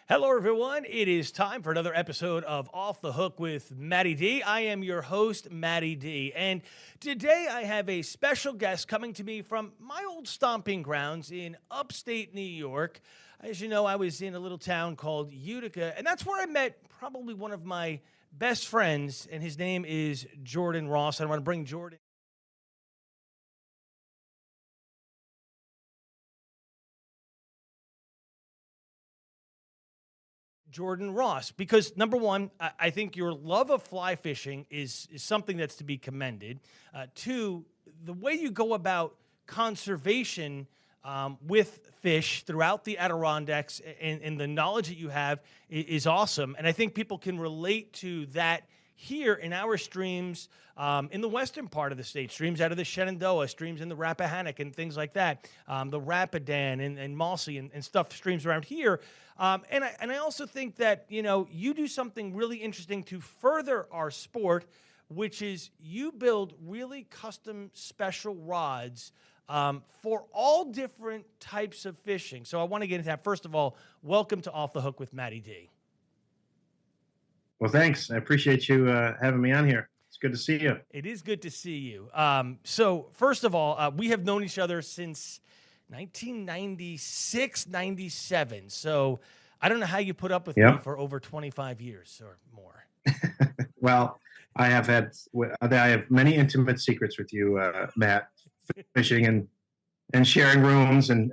Hello, everyone. It is time for another episode of Off the Hook with Matty D. I am your host, Matty D. And today I have a special guest coming to me from my old stomping grounds in upstate New York. As you know, I was in a little town called Utica, and that's where I met probably one of my best friends, and his name is Jordan Ross. I want to bring Jordan Ross, because number one, I think your love of fly fishing is something that's to be commended. Two, the way you go about conservation with fish throughout the Adirondacks and the knowledge that you have is awesome. And I think people can relate to that here in our streams in the western part of the state, streams out of the Shenandoah, streams in the Rappahannock and things like that, the Rapidan and Malsey and stuff, streams around here. And I also think that, you do something really interesting to further our sport, which is you build really custom special rods for all different types of fishing. So I want to get into that. First of all, welcome to Off the Hook with Matty D. Well, thanks. I appreciate you having me on here. It's good to see you. It is good to see you. So first of all, we have known each other since 1996, 97. So I don't know how you put up with me for over 25 years or more. Well, I have many intimate secrets with you, Matt, fishing and sharing rooms and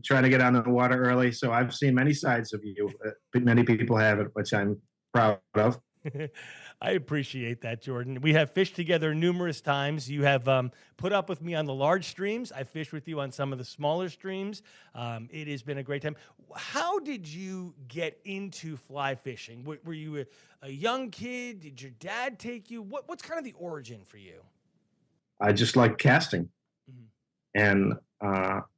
trying to get on the water early. So I've seen many sides of you. Many people have it, which I'm proud of. I appreciate that, Jordan. We have fished together numerous times. You have put up with me on the large streams. I fished with you on some of the smaller streams. It has been a great time. How did you get into fly fishing? Were you a young kid? Did your dad take you? What's kind of the origin for you? I just like casting. And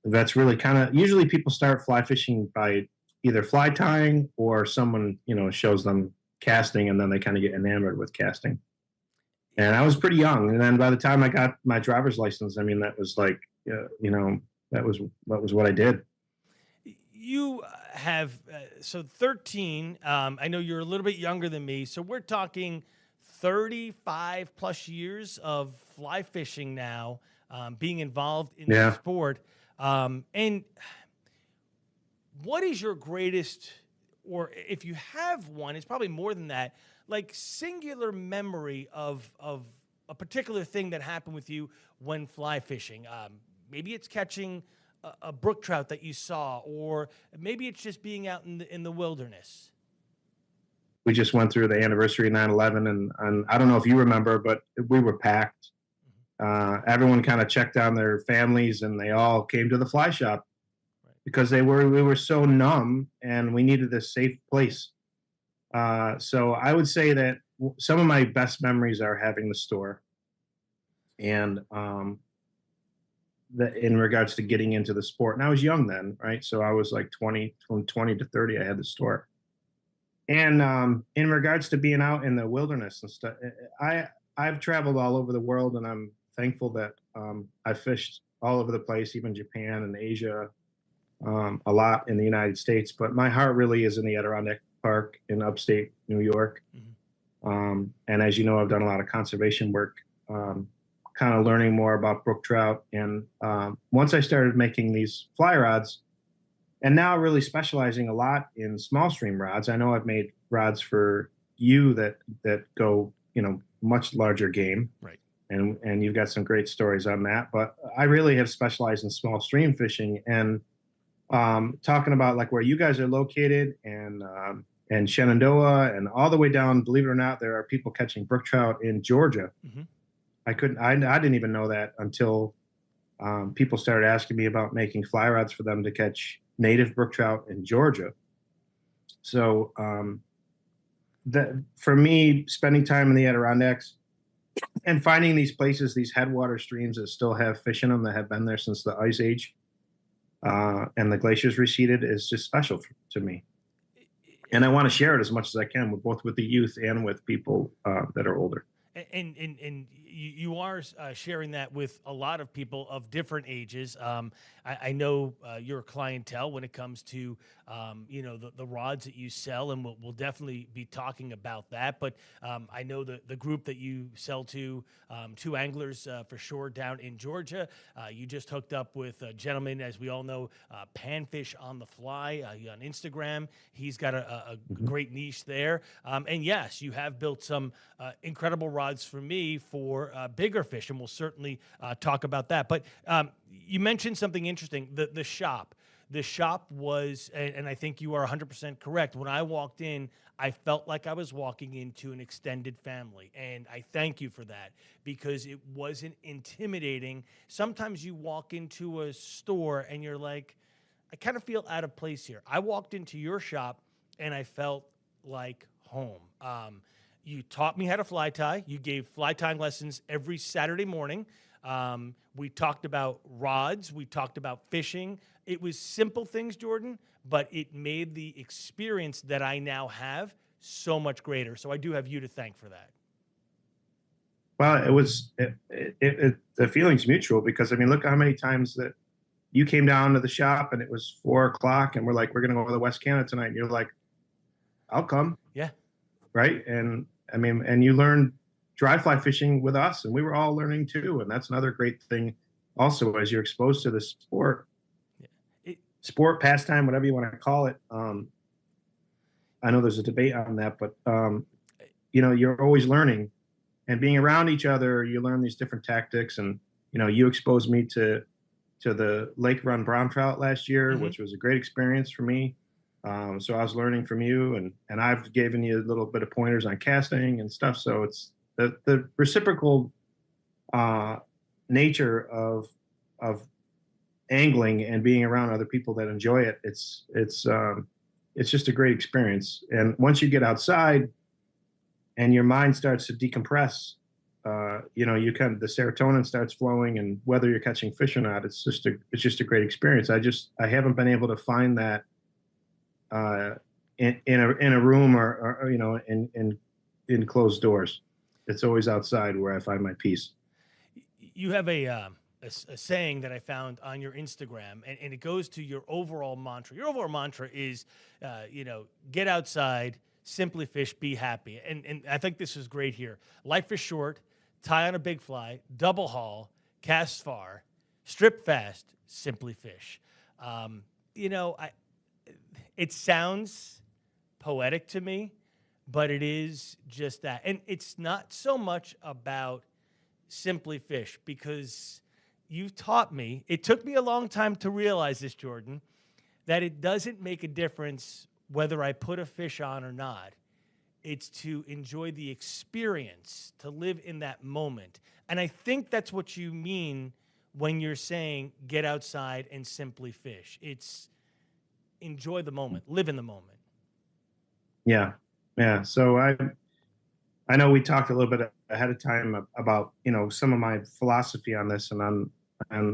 that's really kind of, usually people start fly fishing by either fly tying or someone, shows them casting, and then they kind of get enamored with casting. And I was pretty young, and then by the time I got my driver's license, I mean, that was like, that was what I did. You have so 13. I know you're a little bit younger than me, so we're talking 35 plus years of fly fishing now, being involved in the sport. And what is your greatest, or if you have one, it's probably more than that, like singular memory of a particular thing that happened with you when fly fishing? Maybe it's catching a brook trout that you saw, or maybe it's just being out in the wilderness. We just went through the anniversary of 9/11, and I don't know if you remember, but we were packed. Everyone kind of checked on their families, and they all came to the fly shop because we were so numb, and we needed a safe place. So I would say that some of my best memories are having the store, and in regards to getting into the sport. And I was young then, right? So I was like 20, from 20 to 30, I had the store. And in regards to being out in the wilderness and stuff, I've traveled all over the world, and I'm thankful that I fished all over the place, even Japan and Asia, a lot in the United States. But my heart really is in the Adirondack Park in upstate New York. And as you know, I've done a lot of conservation work, kind of learning more about brook trout. And once I started making these fly rods, and now really specializing a lot in small stream rods. I know I've made rods for you that go, much larger game. Right. And you've got some great stories on that. But I really have specialized in small stream fishing, and talking about like where you guys are located, and Shenandoah, and all the way down, believe it or not, there are people catching brook trout in Georgia. I didn't even know that until people started asking me about making fly rods for them to catch native brook trout in Georgia. So for me, spending time in the Adirondacks and finding these places, these headwater streams that still have fish in them, that have been there since the Ice Age, and the glaciers receded, is just special to me. And I want to share it as much as I can, both with the youth and with people that are older. And you are sharing that with a lot of people of different ages. I know your clientele when it comes to the rods that you sell, and we'll definitely be talking about that. But I know the group that you sell to, two anglers for sure down in Georgia. You just hooked up with a gentleman, as we all know, Panfish on the Fly on Instagram. He's got a great niche there. And yes, you have built some incredible rods for me for bigger fish, and we'll certainly talk about that. But you mentioned something interesting, the shop. The shop was, and I think you are 100% correct. When I walked in, I felt like I was walking into an extended family. And I thank you for that, because it wasn't intimidating. Sometimes you walk into a store and you're like, I kind of feel out of place here. I walked into your shop and I felt like home. You taught me how to fly tie. You gave fly tying lessons every Saturday morning. We talked about rods. We talked about fishing. It was simple things, Jordan, but it made the experience that I now have so much greater. So I do have you to thank for that. Well, the feeling's mutual, because I mean, look how many times that you came down to the shop and it was 4 o'clock and we're like, we're going to go to the West Canada tonight. And you're like, I'll come. Yeah. Right. And I mean, and you learned dry fly fishing with us, and we were all learning too. And that's another great thing also, as you're exposed to the sport, sport, pastime, whatever you want to call it. I know there's a debate on that, but you're always learning, and being around each other, you learn these different tactics. And, you exposed me to the lake run brown trout last year, which was a great experience for me. So I was learning from you, and I've given you a little bit of pointers on casting and stuff. So it's the reciprocal nature of angling and being around other people that enjoy it. It's just a great experience. And once you get outside and your mind starts to decompress, the serotonin starts flowing, and whether you're catching fish or not, it's just a great experience. I haven't been able to find that in a room or in closed doors. It's always outside where I find my peace. You have a saying that I found on your Instagram, and it goes to your overall mantra. Your overall mantra is, get outside, simply fish, be happy. And I think this is great here. Life is short. Tie on a big fly, double haul, cast far, strip fast, simply fish. It sounds poetic to me, but it is just that. And it's not so much about simply fish, because you've taught me, it took me a long time to realize this, Jordan, that it doesn't make a difference whether I put a fish on or not. It's to enjoy the experience, to live in that moment. And I think that's what you mean when you're saying get outside and simply fish. It's enjoy the moment, live in the moment. Yeah. Yeah. So I know we talked a little bit ahead of time about, some of my philosophy on this, and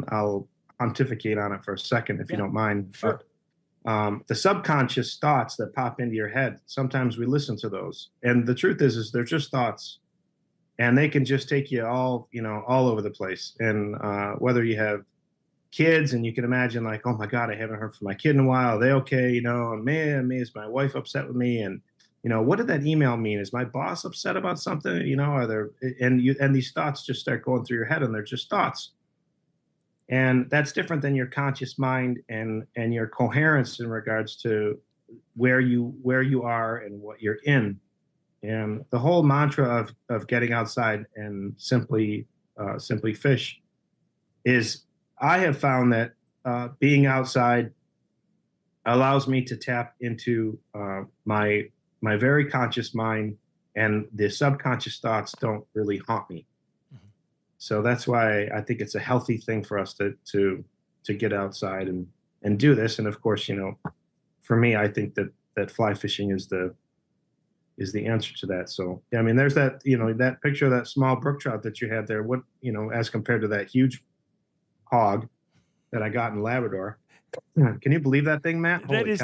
I'll pontificate on it for a second, if you don't mind. Sure. The subconscious thoughts that pop into your head, sometimes we listen to those. And the truth is they're just thoughts, and they can just take you all over the place. And whether you have kids and you can imagine like, oh my God, I haven't heard from my kid in a while. Are they okay? And man, is my wife upset with me? And, what did that email mean? Is my boss upset about something? Are there, and these thoughts just start going through your head, and they're just thoughts. And that's different than your conscious mind and your coherence in regards to where you are and what you're in. And the whole mantra of getting outside and simply fish is, I have found that being outside allows me to tap into my very conscious mind, and the subconscious thoughts don't really haunt me. So that's why I think it's a healthy thing for us to get outside and do this. And of course, for me, I think that fly fishing is the answer to that. So yeah, I mean, there's that, that picture of that small brook trout that you had there. What, as compared to that huge hog that I got in Labrador. Can you believe that thing, Matt? That is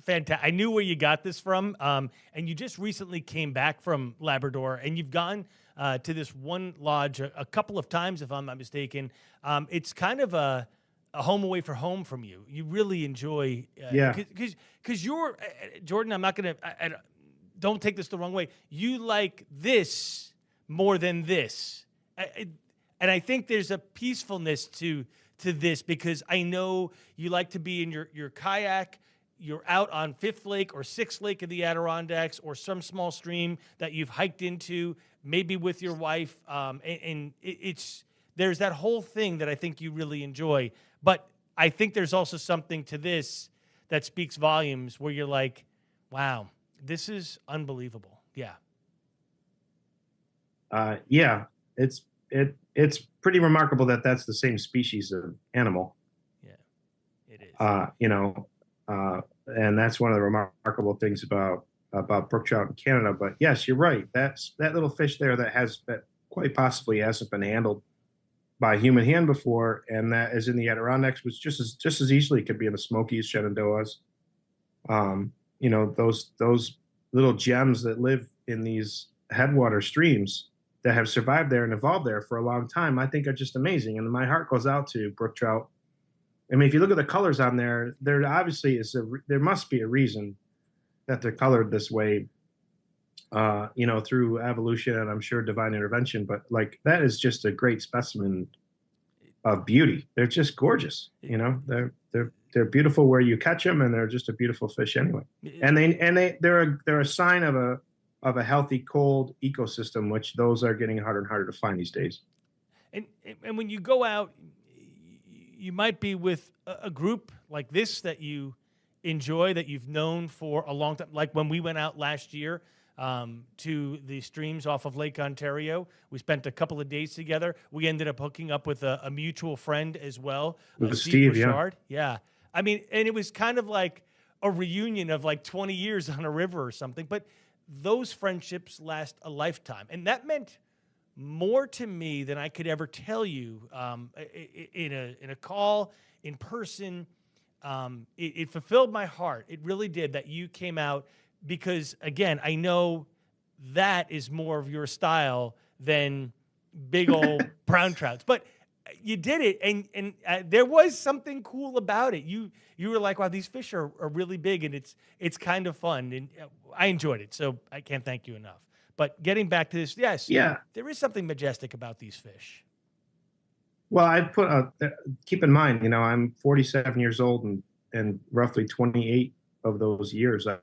fantastic. I knew where you got this from. And you just recently came back from Labrador, and you've gone to this one lodge a couple of times, if I'm not mistaken. It's kind of a home away for home from you. You really enjoy, Yeah. because you're Jordan. I'm not gonna. Don't take this the wrong way. You like this more than this, and I think there's a peacefulness to this, because I know you like to be in your kayak. You're out on Fifth Lake or Sixth Lake in the Adirondacks, or some small stream that you've hiked into, maybe with your wife. And there's that whole thing that I think you really enjoy. But I think there's also something to this that speaks volumes, where you're like, wow, this is unbelievable. Yeah. Yeah, it's pretty remarkable that that's the same species of animal. Yeah, it is. You know, and that's one of the remarkable things about brook trout in Canada. But yes, you're right. That little fish there that quite possibly hasn't been handled by human hand before, and that is in the Adirondacks, which just as easily could be in the Smokies, Shenandoahs. You know, those little gems that live in these headwater streams that have survived there and evolved there for a long time, I think are just amazing. And my heart goes out to brook trout. I mean, if you look at the colors on there obviously there must be a reason that they're colored this way, you know, through evolution and I'm sure divine intervention. But like, that is just a great specimen of beauty. They're just gorgeous. You know, they're beautiful where you catch them, and they're just a beautiful fish anyway. And they're a sign of a healthy cold ecosystem, which those are getting harder and harder to find these days. And when you go out, you might be with a group like this that you enjoy, that you've known for a long time. Like when we went out last year to the streams off of Lake Ontario, we spent a couple of days together. We ended up hooking up with a mutual friend as well, With Steve Steve, Bouchard. Yeah. I mean, and it was kind of like a reunion of like 20 years on a river or something. But those friendships last a lifetime. And that meant more to me than I could ever tell you in a call, in person. It fulfilled my heart. It really did, that you came out, because, again, I know that is more of your style than big old brown trouts. But you did it, and there was something cool about it. You were like, wow, these fish are really big, and it's kind of fun. And I enjoyed it, so I can't thank you enough. But getting back to this, yes, Yeah. there is something majestic about these fish. Well, keep in mind, you know, I'm 47 years old, and roughly 28 of those years I've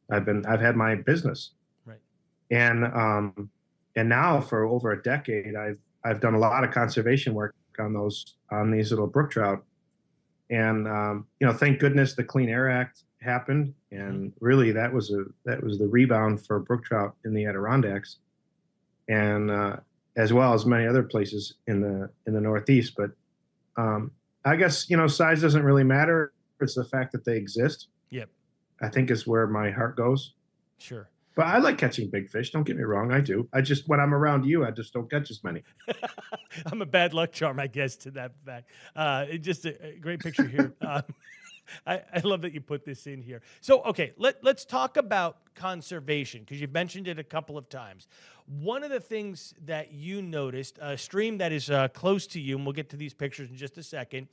had my business. Right. And now for over a decade, I've done a lot of conservation work on these little brook trout. And you know, thank goodness the Clean Air Act happened, and really that was the rebound for brook trout in the Adirondacks, and as well as many other places in the Northeast. But I guess, you know, size doesn't really matter. It's the fact that they exist. Yep. I think is where my heart goes. Sure. But I like catching big fish. Don't get me wrong, I do. I just, when I'm around you, I just don't catch as many. I'm a bad luck charm, I guess, to that fact. Just a great picture here. I love that you put this in here. So, okay, let's talk about conservation, because you've mentioned it a couple of times. One of the things that you noticed, a stream that is close to you, and we'll get to these pictures in just a second,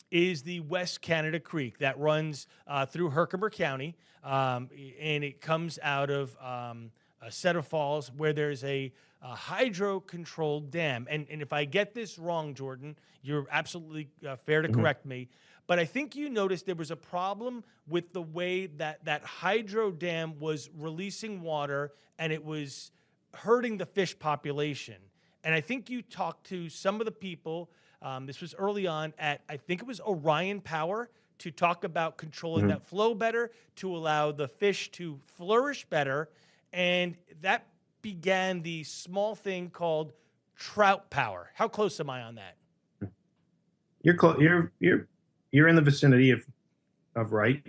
is the West Canada Creek that runs through Herkimer County, and it comes out of a set of falls where there's a hydro-controlled dam. And if I get this wrong, Jordan, you're absolutely fair to correct me. But I think you noticed there was a problem with the way that hydro dam was releasing water, and it was hurting the fish population. And I think you talked to some of the people, this was early on at, I think it was Orion Power, to talk about controlling that flow better, to allow the fish to flourish better. And that began the small thing called Trout Power. How close am I on that? You're close. You're in the vicinity of right.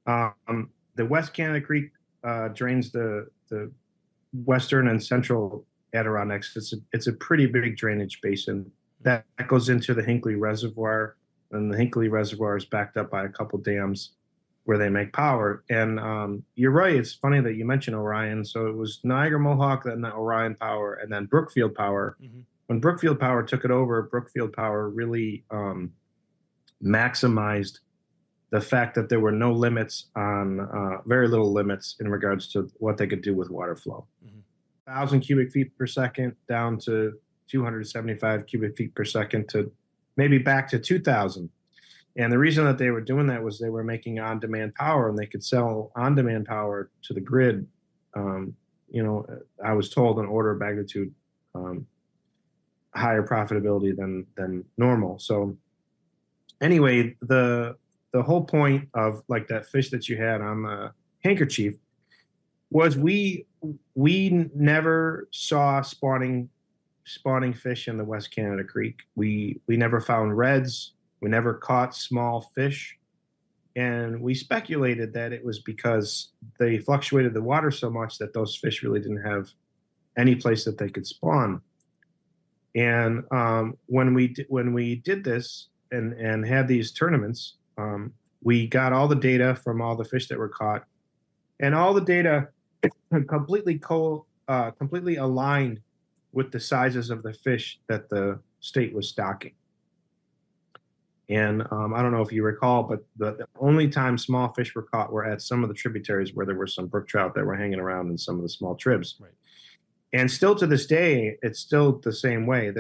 The West Canada Creek drains the western and central Adirondacks. It's a pretty big drainage basin that goes into the Hinckley Reservoir, and the Hinckley Reservoir is backed up by a couple dams. where they make power. And you're right. It's funny that you mentioned Orion. So it was Niagara Mohawk, then the Orion Power, and then Brookfield Power. Mm-hmm. When Brookfield Power took it over, Brookfield Power really maximized the fact that there were no limits on, very little limits in regards to what they could do with water flow. Mm-hmm. 1,000 cubic feet per second down to 275 cubic feet per second to maybe back to 2,000. And the reason that they were doing that was they were making on-demand power, and they could sell on-demand power to the grid. I was told an order of magnitude higher profitability than normal. So anyway, the whole point of like that fish that you had on the handkerchief was we never saw spawning fish in the West Canada Creek. We never found reds. We never caught small fish. And we speculated that it was because they fluctuated the water so much that those fish really didn't have any place that they could spawn. And when we did this and had these tournaments, we got all the data from all the fish that were caught, and all the data completely aligned with the sizes of the fish that the state was stocking. And I don't know if you recall, but the only time small fish were caught were at some of the tributaries where there were some brook trout that were hanging around in some of the small tribs. Right. And still to this day, it's still the same way.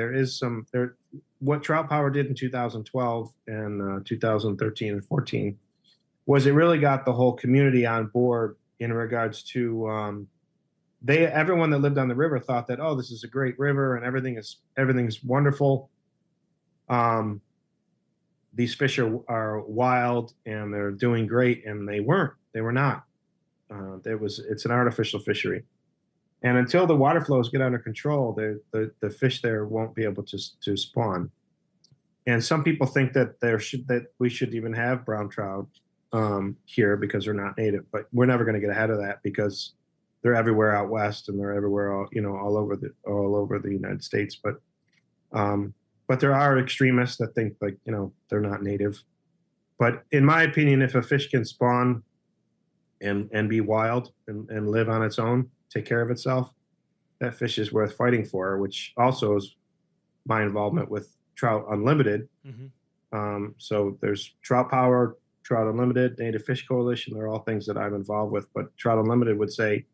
What Trout Power did in 2012 and 2013 and 14 was it really got the whole community on board in regards to everyone that lived on the river thought that, oh, this is a great river and everything's wonderful. These fish are wild and they're doing great, and they weren't. They were not. It's an artificial fishery. And until the water flows get under control, the fish there won't be able to spawn. And some people think that we should even have brown trout here because they're not native. But we're never going to get ahead of that because they're everywhere out west and they're everywhere all over the United States. But there are extremists that think they're not native. But in my opinion, if a fish can spawn and be wild and live on its own, take care of itself, that fish is worth fighting for, which also is my involvement with Trout Unlimited. Mm-hmm. So there's Trout Power, Trout Unlimited, Native Fish Coalition. They're all things that I'm involved with, but Trout Unlimited would say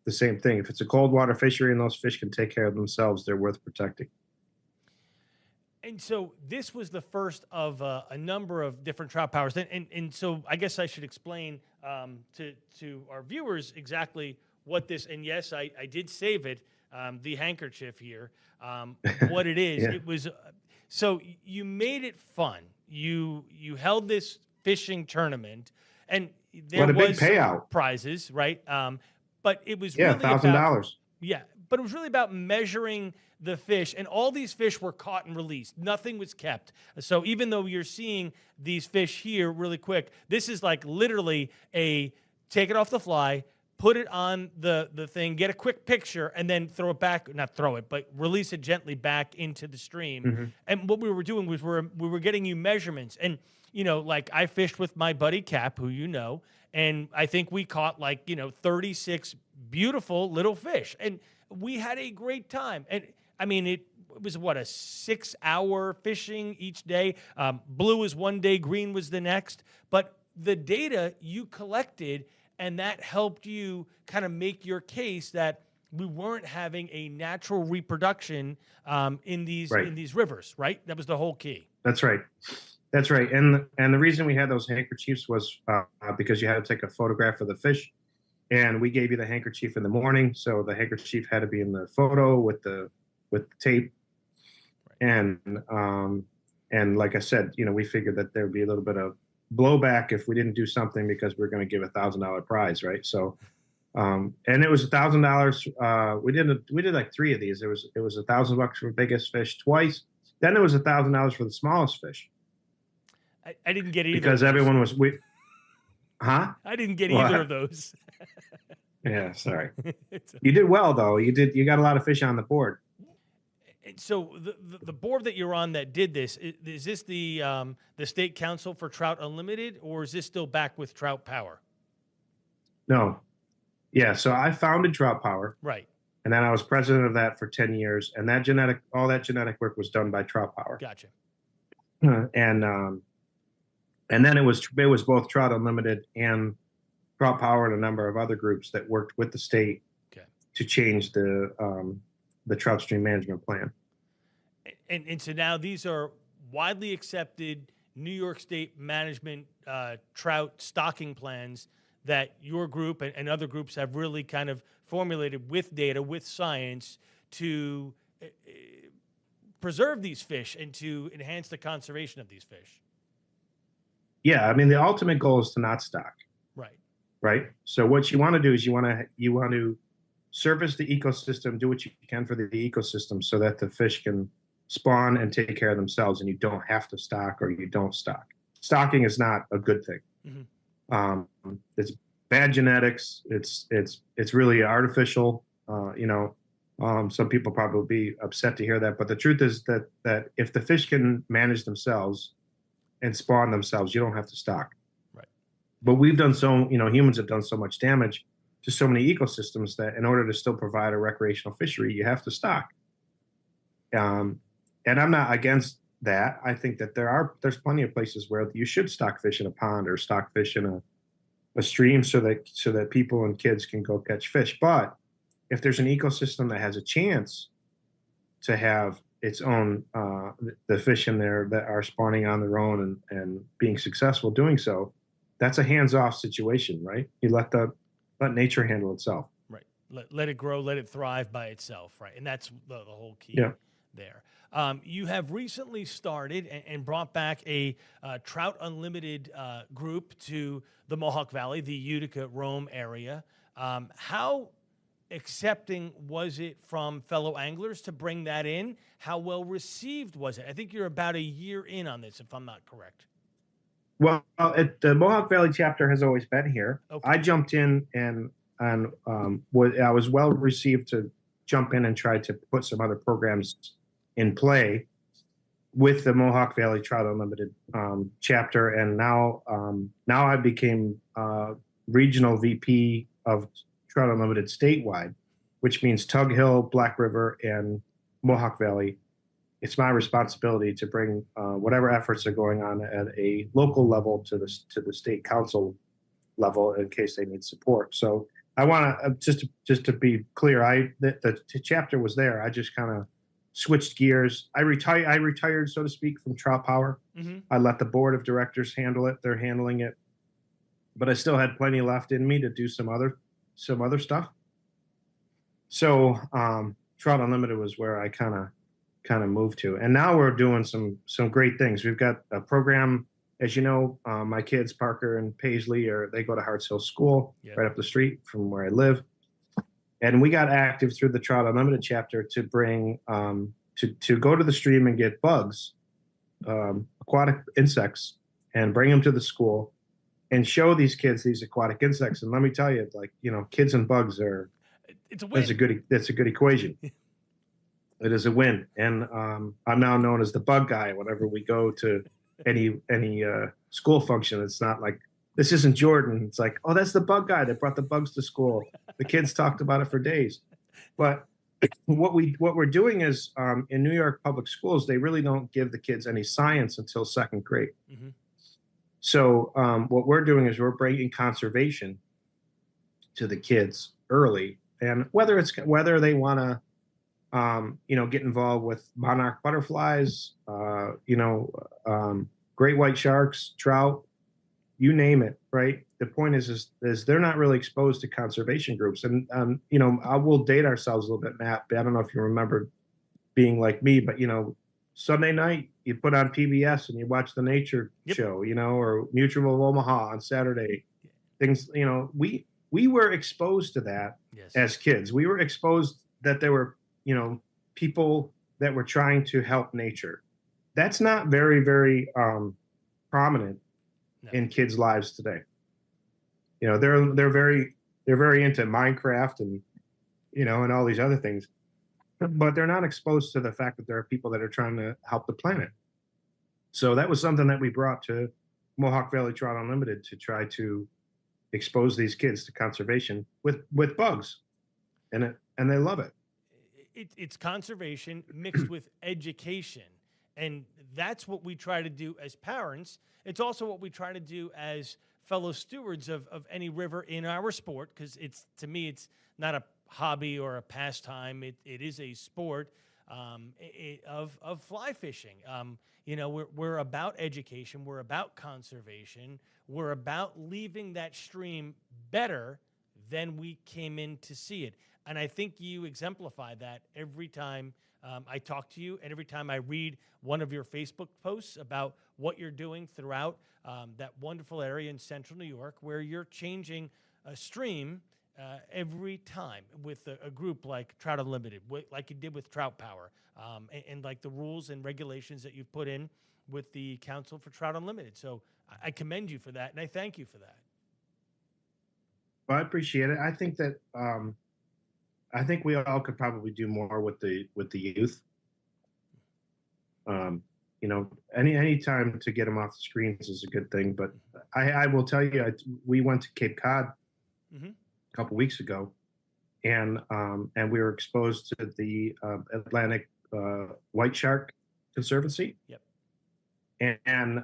the same thing. If it's a cold water fishery and those fish can take care of themselves, they're worth protecting. And so this was the first of a number of different trout powers. And so I guess I should explain to our viewers exactly what this, and yes, I did save it, the handkerchief here, what it is. Yeah. It was, so you made it fun. You held this fishing tournament, and there was big payout prizes, right? But it was really $1,000. Yeah, but it was really about measuring the fish, and all these fish were caught and released. Nothing was kept. So even though you're seeing these fish here really quick, this is like literally take it off the fly, put it on the thing, get a quick picture, and then throw it back, not throw it, but release it gently back into the stream. Mm-hmm. And what we were doing was we were getting you measurements. And, like I fished with my buddy Cap, who you know, and I think we caught 36 beautiful little fish. And we had a great time. And I mean, it was a 6-hour fishing each day. Blue was one day, green was the next. But the data you collected, and that helped you kind of make your case that we weren't having a natural reproduction in these rivers, right? That was the whole key. That's right. That's right. And the reason we had those handkerchiefs was because you had to take a photograph of the fish, and we gave you the handkerchief in the morning. So the handkerchief had to be in the photo with the tape. Right. And like I said, we figured that there would be a little bit of blowback if we didn't do something because we're going to give $1,000 prize, right? So, and it was $1,000. We did like 3 of these. It was $1,000 for the biggest fish twice. Then it was $1,000 for the smallest fish. I didn't get either because everyone was Huh? I didn't get either of those. Yeah, sorry. You did well though. You got a lot of fish on the board. So the board that you're on that did this, is this the State Council for Trout Unlimited, or is this still back with Trout Power? No. Yeah. So I founded Trout Power. Right. And then I was president of that for 10 years. And all that genetic work was done by Trout Power. Gotcha. And then it was both Trout Unlimited and Trout Power and a number of other groups that worked with the state to change the trout stream management plan. And so now these are widely accepted New York State management trout stocking plans that your group and other groups have really kind of formulated with data, with science, to preserve these fish and to enhance the conservation of these fish. Yeah, I mean, the ultimate goal is to not stock. Right. Right. So what you want to do is you want to service the ecosystem, do what you can for the ecosystem so that the fish can spawn and take care of themselves, and you don't have to stock or you don't stock. Stocking is not a good thing. Mm-hmm. It's bad genetics. It's really artificial. Some people probably be upset to hear that, but the truth is that if the fish can manage themselves and spawn themselves, you don't have to stock. Right. But humans have done so much damage to so many ecosystems that in order to still provide a recreational fishery, you have to stock. And I'm not against that. I think that there's plenty of places where you should stock fish in a pond or stock fish in a stream so that people and kids can go catch fish. But if there's an ecosystem that has a chance to have its own the fish in there that are spawning on their own and being successful doing so, that's a hands-off situation, right? You let nature handle itself. Right. Let it grow, let it thrive by itself, right? And that's the whole key there. You have recently started and brought back a Trout Unlimited group to the Mohawk Valley, the Utica, Rome area. How accepting was it from fellow anglers to bring that in? How well received was it? I think you're about a year in on this, if I'm not correct. Well, the Mohawk Valley chapter has always been here. Okay. I jumped in and I was well received to jump in and try to put some other programs in play with the Mohawk Valley Trout Unlimited chapter, and now I became regional VP of Trout Unlimited statewide, which means Tug Hill, Black River, and Mohawk Valley. It's my responsibility to bring whatever efforts are going on at a local level to the state council level in case they need support. So I want to just to be clear, the chapter was there. I just kind of switched gears. I retired, so to speak, from Trout Power. Mm-hmm. I let the board of directors handle it. They're handling it, but I still had plenty left in me to do some other stuff. So Trout Unlimited was where I kind of moved to, and now we're doing some great things. We've got a program, as you know, my kids Parker and Paisley they go to Harts Hill School right up the street from where I live, and we got active through the Trout Unlimited chapter to bring to go to the stream and get bugs, aquatic insects, and bring them to the school and show these kids these aquatic insects. And let me tell you, kids and bugs it's a good equation. It is a win. And I'm now known as the bug guy whenever we go to any school function. It's not like, this isn't Jordan. It's like, oh, that's the bug guy that brought the bugs to school. The kids talked about it for days. But what we're doing is in New York public schools, they really don't give the kids any science until second grade. Mm-hmm. So what we're doing is we're bringing conservation to the kids early, and whether they want to get involved with monarch butterflies, great white sharks, trout, you name it, right? The point is they're not really exposed to conservation groups. And, I will date ourselves a little bit, Matt. I don't know if you remember being like me, but, Sunday night, you put on PBS and you watch the nature show, or Mutual of Omaha on Saturday. Things, we were exposed to that as kids. We were exposed that there were, people that were trying to help nature. That's not very, very prominent in kids' lives today. They're very into Minecraft and and all these other things. but they're not exposed to the fact that there are people that are trying to help the planet. So that was something that we brought to Mohawk Valley Trout Unlimited to try to expose these kids to conservation with bugs, and they love it. It's conservation mixed with education. And that's what we try to do as parents. It's also what we try to do as fellow stewards of any river in our sport, because to me, it's not a hobby or a pastime. It is a sport of fly fishing. We're about education. We're about conservation. We're about leaving that stream better than we came in to see it. And I think you exemplify that every time I talk to you, and every time I read one of your Facebook posts about what you're doing throughout that wonderful area in central New York, where you're changing a stream every time with a group like Trout Unlimited, like you did with Trout Power, and like the rules and regulations that you've put in with the Council for Trout Unlimited. So I commend you for that, and I thank you for that. Well, I appreciate it. I think we all could probably do more with the youth. Any time to get them off the screens is a good thing. But I will tell you, we went to Cape Cod a couple weeks ago, and we were exposed to the Atlantic White Shark Conservancy. Yep. And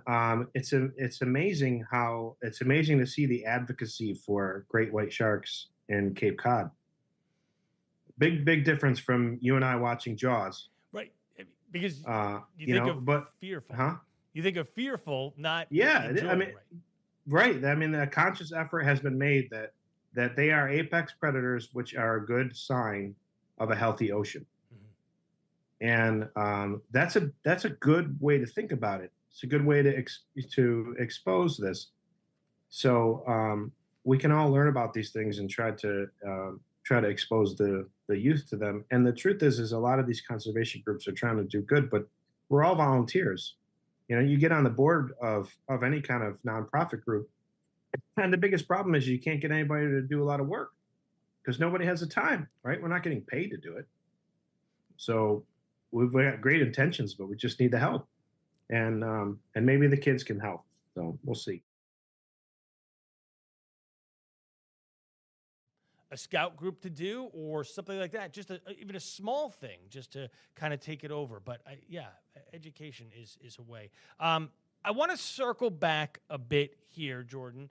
it's amazing to see the advocacy for great white sharks in Cape Cod. Big difference from you and I watching Jaws. Right. Because you think of fearful. Huh? You think of fearful, not yeah. enjoying, I mean, right. I mean, a conscious effort has been made that they are apex predators, which are a good sign of a healthy ocean. And that's a good way to think about it. It's a good way to expose this. So we can all learn about these things and try to expose the youth to them. And the truth is a lot of these conservation groups are trying to do good, but we're all volunteers. You get on the board of any kind of nonprofit group, and the biggest problem is you can't get anybody to do a lot of work because nobody has the time, right? We're not getting paid to do it. So we've got great intentions, but we just need the help. And maybe the kids can help. So we'll see. A scout group to do or something like that, just even a small thing just to kind of take it over. But education is a way. I want to circle back a bit here, Jordan.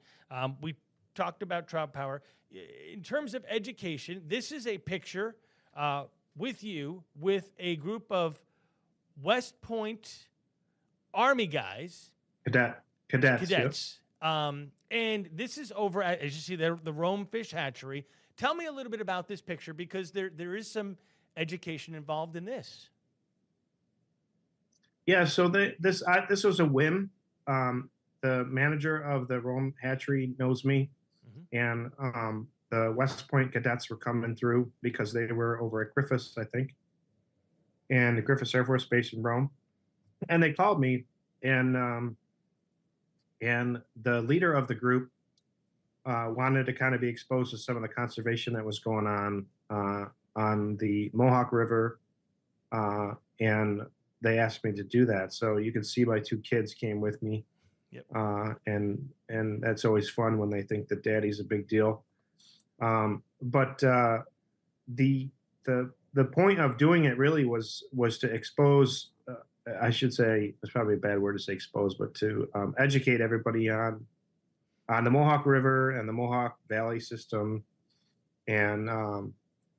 We talked about Trout Power. In terms of education, this is a picture with you with a group of West Point Army guys. Cadets. Yep. And this is over at, as you see there, the Rome Fish Hatchery. Tell me a little bit about this picture, because there is some education involved in this. Yeah, so this was a whim. The manager of the Rome Hatchery knows me, and the West Point cadets were coming through because they were over at Griffiths, I think, and the Griffiths Air Force Base in Rome, and they called me, and the leader of the group wanted to kind of be exposed to some of the conservation that was going on the Mohawk River, and they asked me to do that. So you can see my two kids came with me. Yep. And that's always fun when they think that daddy's a big deal. But the point of doing it really was to expose. I should say, it's probably a bad word to say expose, but to educate everybody on the Mohawk River and the Mohawk Valley system, and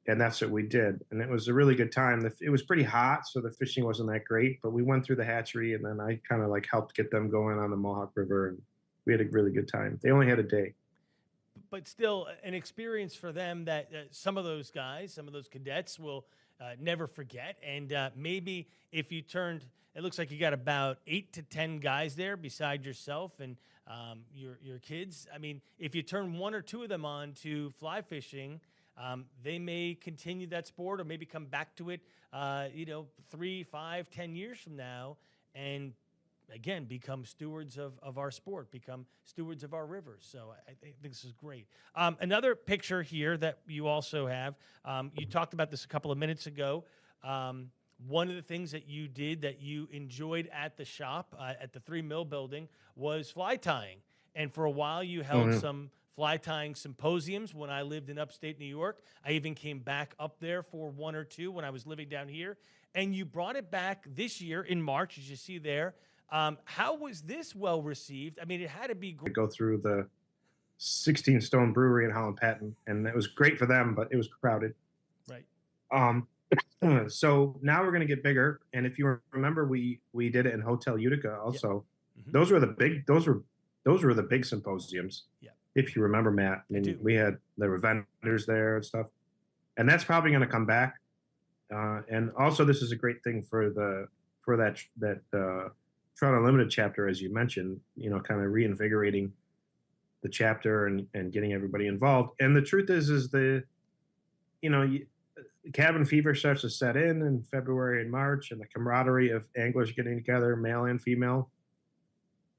that's what we did. And it was a really good time. It was pretty hot, so the fishing wasn't that great, but we went through the hatchery, and then I kind of like helped get them going on the Mohawk River, and we had a really good time. They only had a day. But still an experience for them that some of those guys, some of those cadets will never forget. And maybe if you turned, it looks like you got about 8 to 10 guys there beside yourself and your kids. I mean, if you turn 1 or 2 of them on to fly fishing, they may continue that sport or maybe come back to it, 3, 5, 10 years from now, and again, become stewards of our sport, become stewards of our rivers. So I think this is great. Another picture here that you also have, you talked about this a couple of minutes ago. One of the things that you did that you enjoyed at the shop, at the 3 Mill building, was fly tying. And for a while, you Oh, held yeah. some fly tying symposiums when I lived in upstate New York. I even came back up there for 1 or 2 when I was living down here. And you brought it back this year in March, as you see there. How was this well received? I mean, it had to be To great. go through the 16 Stone Brewery in Holland Patton, and it was great for them, but it was crowded. Right. Um, so now we're going to get bigger, and if you remember, we did it in Hotel Utica Yep. also. Mm-hmm. Those were the big symposiums. Yeah. If you remember, Matt, I mean, there were vendors there and stuff, and that's probably going to come back. And also, this is a great thing for that Trout Unlimited chapter, as you mentioned. You know, kind of reinvigorating the chapter and getting everybody involved. And the truth is cabin fever starts to set in February and March, and the camaraderie of anglers getting together, male and female,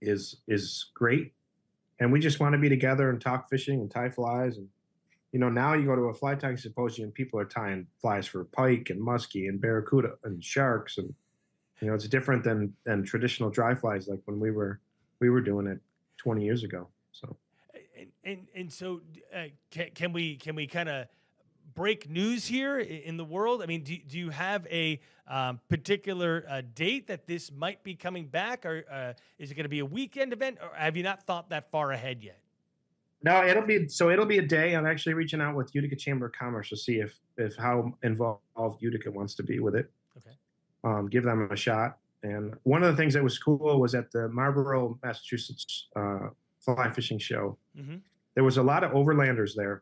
is great. And we just want to be together and talk fishing and tie flies. And now you go to a fly tying symposium, people are tying flies for pike and muskie and barracuda and sharks, and it's different than traditional dry flies like when we were doing it 20 years ago. So. And so, can we kind of break news here in the world? I mean, do you have a particular date that this might be coming back, or is it going to be a weekend event, or have you not thought that far ahead yet? No, it'll be a day. I'm actually reaching out with Utica Chamber of Commerce to see if how involved Utica wants to be with it. Okay. Give them a shot. And one of the things that was cool was at the Marlborough, Massachusetts fly fishing show. Mm-hmm. There was a lot of overlanders there,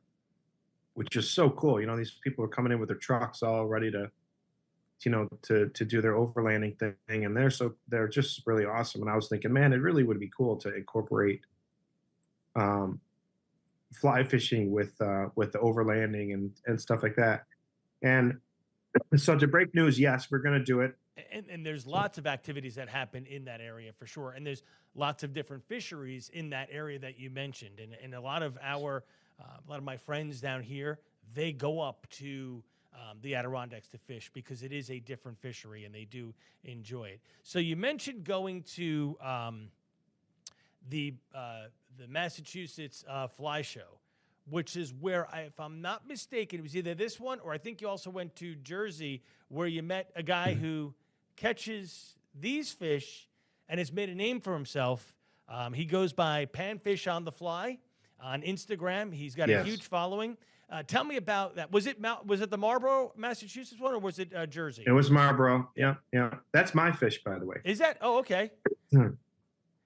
which is so cool. These people are coming in with their trucks all ready to do their overlanding thing, and they're just really awesome. And I was thinking, man, it really would be cool to incorporate fly fishing with the overlanding and stuff like that. And so to break news, yes, we're going to do it. And there's lots of activities that happen in that area for sure. And there's lots of different fisheries in that area that you mentioned. And a lot of my friends down here, they go up to the Adirondacks to fish because it is a different fishery and they do enjoy it. So you mentioned going to the Massachusetts Fly Show, which is where, if I'm not mistaken, it was either this one or I think you also went to Jersey where you met a guy who catches these fish and has made a name for himself. He goes by Panfish on the Fly on Instagram. He's got a huge following. Tell me about that. Was it the Marlborough, Massachusetts one, or was it Jersey? It was Marlborough. Yeah. That's my fish, by the way. Is that? Oh, okay.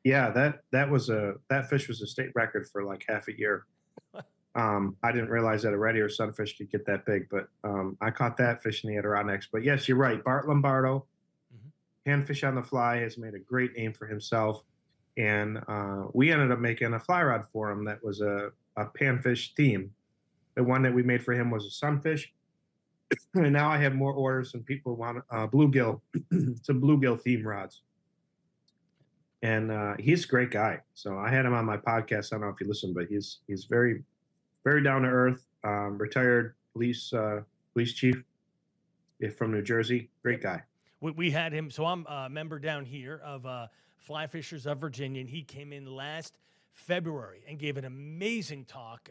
Yeah, that fish was a state record for like half a year. I didn't realize that a red ear sunfish could get that big, but I caught that fish in the Adirondacks. But yes, you're right. Bart Lombardo, Panfish on the Fly, has made a great name for himself. And we ended up making a fly rod for him that was a panfish theme. The one that we made for him was a sunfish. And now I have more orders and people want bluegill, some bluegill theme rods. And he's a great guy. So I had him on my podcast. I don't know if you listen, but he's very, very down to earth, retired police chief from New Jersey. Great guy. We had him. So I'm a member down here of Fly Fishers of Virginia, and he came in last February and gave an amazing talk.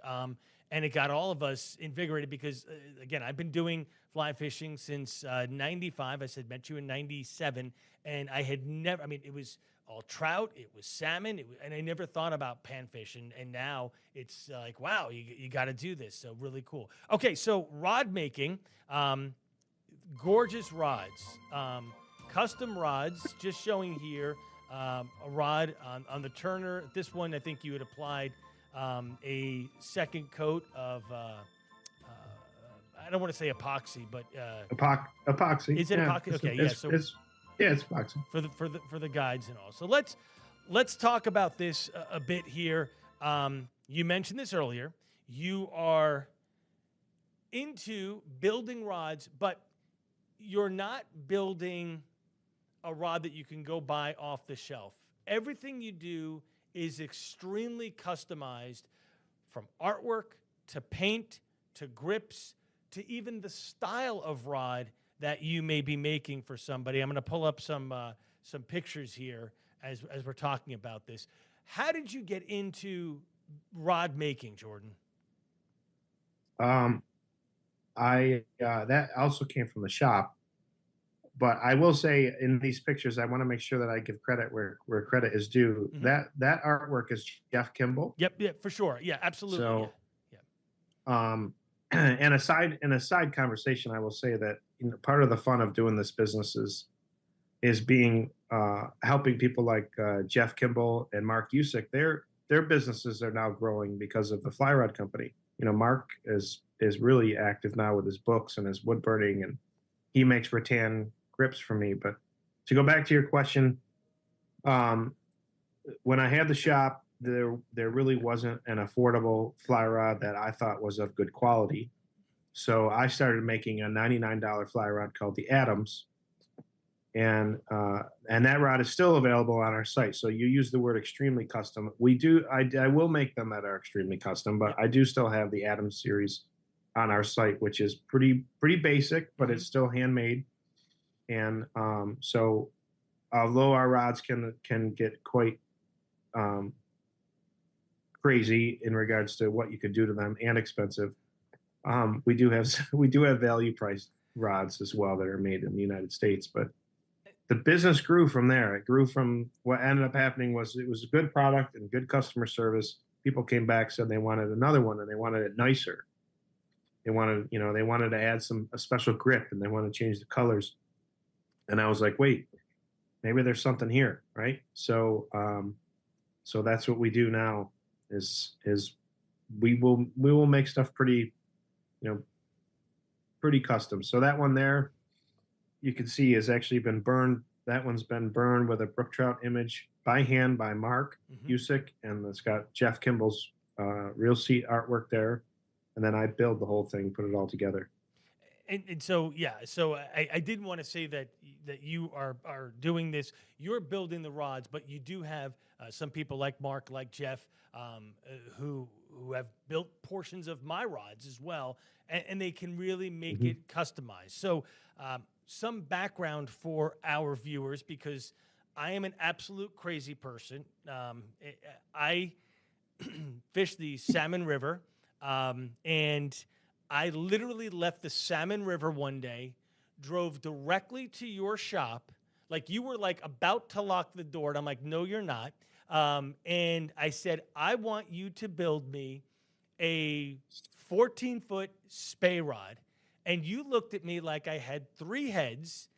And it got all of us invigorated because, again, I've been doing fly fishing since 95. I said, met you in 97. And I had never, it was all trout, it was salmon, and I never thought about panfish. And now it's like, wow, you got to do this. So really cool. Okay, so rod making, gorgeous rods, custom rods, just showing here a rod on the Turner. This one, I think you had applied a second coat of, I don't want to say epoxy, but epoxy. Is it epoxy? Okay, yeah. So it's epoxy for the guides and all. So let's talk about this a bit here. You mentioned this earlier. You are into building rods, but you're not building a rod that you can go buy off the shelf. Everything you do is extremely customized, from artwork to paint to grips to even the style of rod that you may be making for somebody. I'm going to pull up some pictures here as we're talking about this. How did you get into rod making, Jordan? I that also came from the shop, but I will say in these pictures, I want to make sure that I give credit where credit is due. Mhm. That artwork is Jeff Kimball. Yep, for sure. Yeah, absolutely. So, Yeah. and aside conversation, I will say that part of the fun of doing this business is being helping people like Jeff Kimball and Mark Usick. Their businesses are now growing because of the fly rod company. Mark is really active now with his books and his wood burning, and he makes rattan grips for me. But to go back to your question, when I had the shop, there really wasn't an affordable fly rod that I thought was of good quality. So I started making a $99 fly rod called the Adams, and that rod is still available on our site. So you use the word extremely custom. I will make them that are extremely custom, but I do still have the Adams series on our site, which is pretty basic, but it's still handmade. And so although our rods can get quite crazy in regards to what you could do to them and expensive, we do have value priced rods as well that are made in the United States. But the business grew from there. It grew from what ended up happening was it was a good product and good customer service. People came back, said they wanted another one and they wanted it nicer. They wanted to add a special grip, and they wanted to change the colors. And I was like, wait, maybe there's something here, right? So that's what we do now is we will make stuff pretty custom. So that one there, you can see has actually been burned. That one's been burned with a brook trout image by hand by Mark Usick, and it's got Jeff Kimball's real seat artwork there. And then I build the whole thing, put it all together. And so, yeah, so I did want to say that you are doing this. You're building the rods, but you do have some people like Mark, like Jeff, who have built portions of my rods as well, and they can really make it customized. So some background for our viewers, because I am an absolute crazy person. I fish the Salmon River, and I literally left the Salmon River one day, drove directly to your shop, like you were like about to lock the door, and I'm like, no, you're not. And I said, I want you to build me a 14-foot spay rod. And you looked at me like I had 3 heads,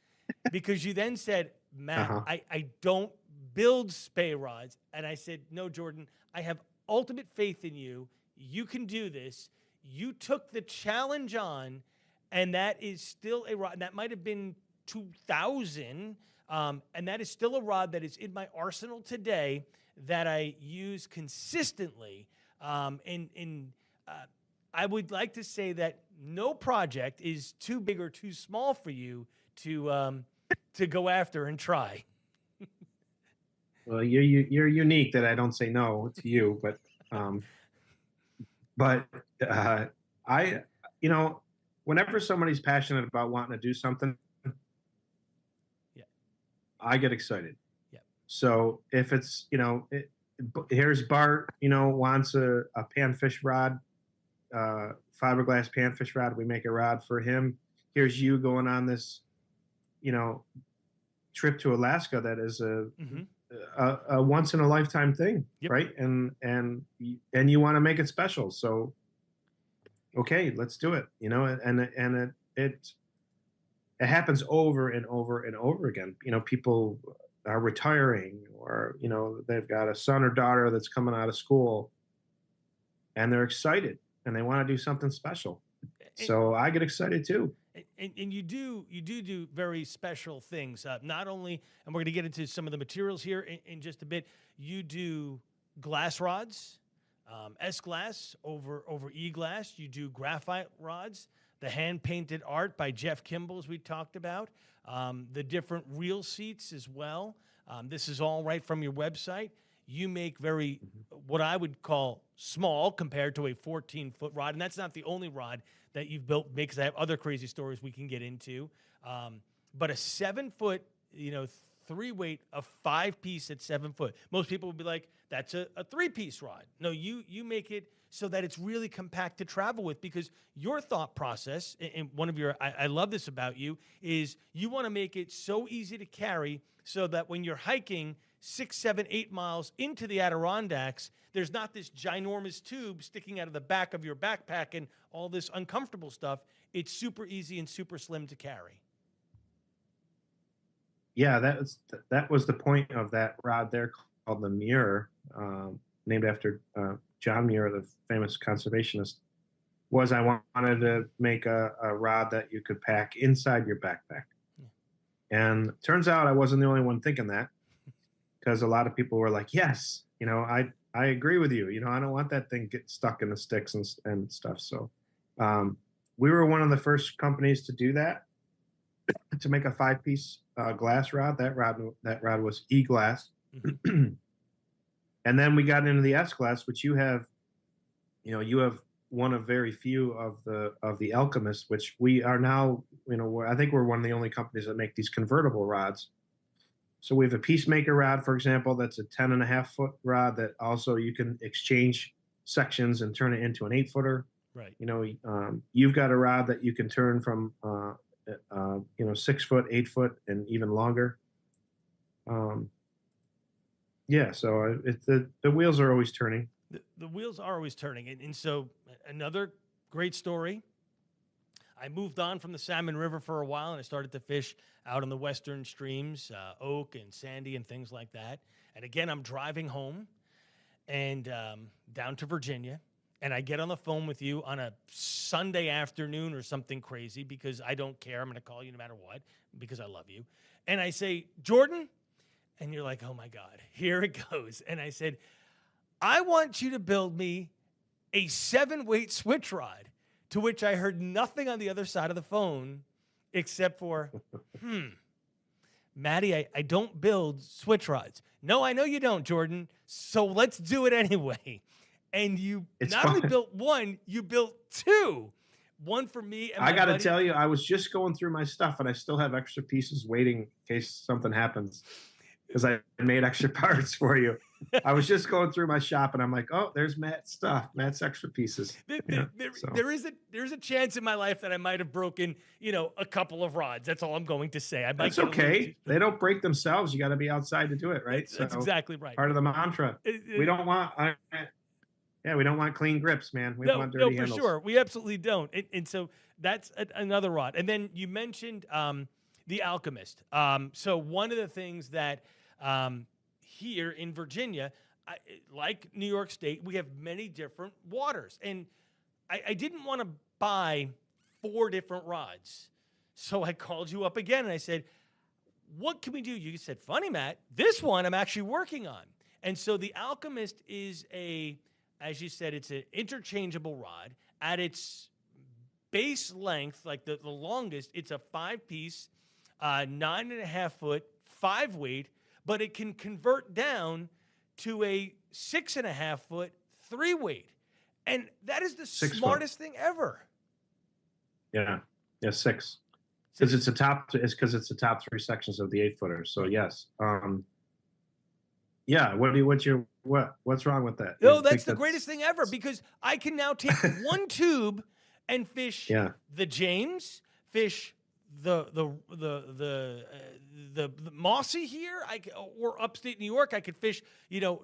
because you then said, Matt, I don't build spay rods. And I said, no, Jordan, I have ultimate faith in you. You can do this. You took the challenge on, and that is still a rod. That might have been 2000, and that is still a rod that is in my arsenal today that I use consistently. I would like to say that no project is too big or too small for you to go after and try. Well, you're unique that I don't say no to you, but I, whenever somebody's passionate about wanting to do something, I get excited. Yeah. So if it's, here's Bart, wants a panfish rod, fiberglass panfish rod. We make a rod for him. Here's you going on this, trip to Alaska that is a once in a lifetime thing, right? And you want to make it special. So, okay, let's do it. And it happens over and over and over again. People are retiring, or they've got a son or daughter that's coming out of school, and they're excited and they want to do something special. So I get excited too. And you do very special things. Not only, and we're going to get into some of the materials here in just a bit. You do glass rods, S-glass over E-glass. You do graphite rods, the hand-painted art by Jeff Kimball, as we talked about, the different reel seats as well. This is all right from your website. You make very, what I would call small compared to a 14-foot rod. And that's not the only rod that you've built, because I have other crazy stories we can get into. But a 7-foot, 3-weight, a 5-piece at 7 foot. Most people would be like, that's a 3-piece rod. No, you make it so that it's really compact to travel with, because your thought process, and one of your, I love this about you, is you want to make it so easy to carry so that when you're hiking 6, 7, 8 miles into the Adirondacks, there's not this ginormous tube sticking out of the back of your backpack and all this uncomfortable stuff. It's super easy and super slim to carry. Yeah, that was the point of that rod there, called the Muir, named after John Muir, the famous conservationist. Was I wanted to make a rod that you could pack inside your backpack. And turns out I wasn't the only one thinking that, because a lot of people were like, yes, I agree with you. I don't want that thing get stuck in the sticks and stuff. So we were one of the first companies to do that, to make a 5-piece glass rod. That rod was E-glass. Mm-hmm. And then we got into the S-glass, which you have one of very few of the Alchemists, which we are now, I think we're one of the only companies that make these convertible rods. So we have a Peacemaker rod, for example, that's a 10.5-foot rod that also you can exchange sections and turn it into an 8-footer. Right. You've got a rod that you can turn from 6 foot, 8 foot, and even longer. Yeah, so the wheels are always turning. The wheels are always turning. And so another great story. I moved on from the Salmon River for a while, and I started to fish out on the western streams, Oak and Sandy and things like that. And again, I'm driving home and down to Virginia, and I get on the phone with you on a Sunday afternoon or something crazy, because I don't care. I'm going to call you no matter what, because I love you. And I say, Jordan, and you're like, oh my God, here it goes. And I said, I want you to build me a 7-weight switch rod. To which I heard nothing on the other side of the phone except for, Maddie, I don't build switch rods. No, I know you don't, Jordan. So let's do it anyway. And you only built one, you built 2. One for me and my I got buddy. to tell you, I was just going through my stuff, and I still have extra pieces waiting in case something happens, because I made extra parts for you. I was just going through my shop, and I'm like, oh, there's Matt's stuff, Matt's extra pieces. There is a chance in my life that I might have broken, a couple of rods. That's all I'm going to say. That's okay. They don't break themselves. You got to be outside to do it, right? That's exactly right. Part of the mantra. We don't want clean grips, man. We want dirty handles. No, for sure. We absolutely don't. And so that's another rod. And then you mentioned the Alchemist. So one of the things that here in Virginia, like New York State, we have many different waters. And I didn't want to buy 4 different rods. So I called you up again and I said, what can we do? You said, funny, Matt, this one I'm actually working on. And so the Alchemist is as you said, it's an interchangeable rod. At its base length, like the longest, it's a 5-piece, 9.5-foot, 5-weight, but it can convert down to a 6.5-foot, 3-weight. And that is the smartest thing ever. Yeah. 6. Because it's the top 3 sections of the 8-footer. So yes. Yeah. What's wrong with that? No, that's the greatest thing ever, because I can now take one tube and fish the James, fish the Mossy here, or upstate New York. I could fish,